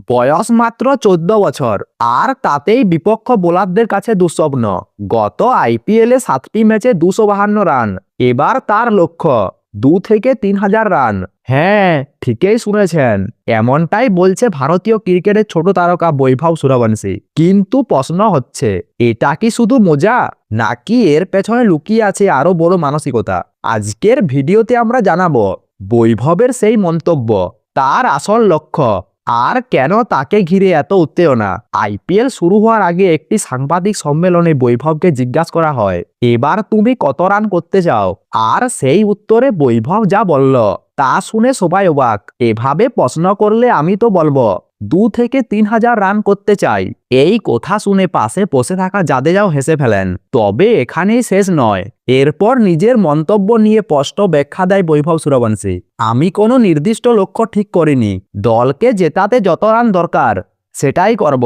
বয়স মাত্র 14 বছর, আর তাতেই বিপক্ষ বোলারদের কাছে দুঃস্বপ্ন। গত আইপিএলে 7টি ম্যাচে 252 রান। এবার তার লক্ষ্য 2 থেকে 3 হাজার রান। হ্যাঁ, ঠিকই শুনেছেন, এমনটাই বলছে ভারতীয় ক্রিকেটের ছোট তারকা বৈভব সূর্যবংশী। কিন্তু প্রশ্ন হচ্ছে, এটা কি শুধু মজা, নাকি এর পেছনে লুকিয়ে আছে আরো বড় মানসিকতা? আজকের ভিডিওতে আমরা জানাবো বৈভবের সেই মন্তব্য, তার আসল লক্ষ্য, আর কেন তাকে ঘিরে এত উত্তেজনা। আইপিএল শুরু হওয়ার আগে একটি সাংবাদিক সম্মেলনে বৈভবকে জিজ্ঞাসা করা হয়, এবার তুমি কত রান করতে চাও? আর সেই উত্তরে বৈভব যা বলল তা শুনে সবাই অবাক। এভাবে প্রশ্ন করলে আমি তো বলবো 2 থেকে 3 হাজার রান করতে চাই। এই কথা শুনে পাশে বসে থাকা জাদেজাও হেসে ফেলেন। তবে এখানেই শেষ নয়, এরপর নিজের মন্তব্য নিয়ে স্পষ্ট ব্যাখ্যা দেয় বৈভব সূর্যবংশী। আমি কোনো নির্দিষ্ট লক্ষ্য ঠিক করিনি, দলকে জেতাতে যত রান দরকার সেটাই করব।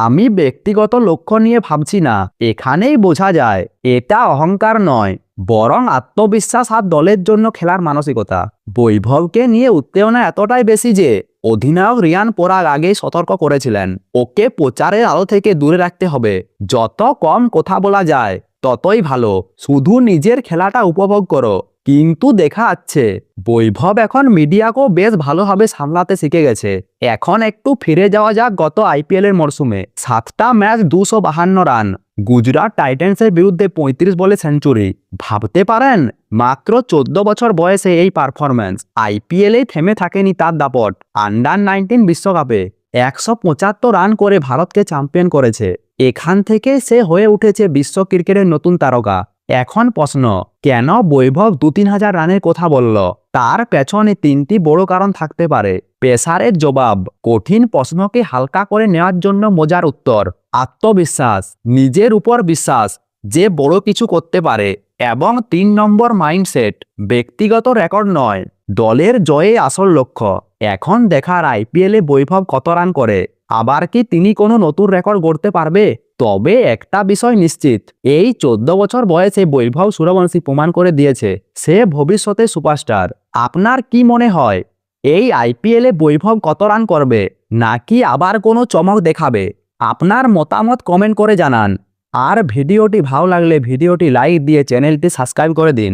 আমি ব্যক্তিগত লক্ষ্য নিয়ে ভাবছি না। এখানেই বোঝা যায় এটা অহংকার নয়, বরং আত্মবিশ্বাস আর দলের জন্য খেলার মানসিকতা। বৈভবকে নিয়ে উত্তেজনা এতটাই বেশি যে অধিনায়ক রিয়ান পরাগ আগেই সতর্ক করেছিলেন, ওকে প্রচারের আলো থেকে দূরে রাখতে হবে। যত কম কথা বলা যায় ততই ভালো, শুধু নিজের খেলাটা উপভোগ করো। কিন্তু দেখা যাচ্ছে বৈভব এখন মিডিয়াকেও বেশ ভালোভাবে সামলাতে শিখে গেছে। এখন একটু ফিরে যাওয়া যাক গত আইপিএলের মরশুমে। 7টা ম্যাচ 252 রান, গুজরাট টাইটান্সের বিরুদ্ধে 35 বলে সেঞ্চুরি। ভাবতে পারেন, মাত্র 14 বছর বয়সে এই পারফরম্যান্স। আইপিএলেই থেমে থাকেনি তার দাপট। আন্ডার-19 বিশ্বকাপে 175 রান করে ভারতকে চ্যাম্পিয়ন করেছে। এখান থেকে সে হয়ে উঠেছে বিশ্ব ক্রিকেটের নতুন তারকা। এখন প্রশ্ন, কেন বৈভব 2-3 হাজার রানের কথা বলল? তার পেছনে 3টি বড় কারণ থাকতে পারে। পেসারের জবাব, কঠিন প্রশ্নকে হালকা করে নেওয়ার জন্য মজার উত্তর, আত্মবিশ্বাস, নিজের উপর বিশ্বাস যে বড় কিছু করতে পারে, এবং 3 নম্বর মাইন্ডসেট, ব্যক্তিগত রেকর্ড নয়, দলের জয়ে আসল লক্ষ্য। এখন দেখার আইপিএলে বৈভব কত রান করে, আবার কি তিনি কোনো নতুন রেকর্ড গড়তে পারবে। তবে একটা বিষয় নিশ্চিত, এই 14 বছর বয়সে বৈভব সূর্যবংশী প্রমাণ করে দিয়েছে সে ভবিষ্যতে সুপারস্টার। আপনার কি মনে হয়, এই আইপিএলে বৈভব কত রান করবে, নাকি আবার কোনো চমক দেখাবে? আপনার মতামত কমেন্ট করে জানান। আর ভিডিওটি ভালো লাগলে ভিডিওটি লাইক দিয়ে চ্যানেলটি সাবস্ক্রাইব করে দিন।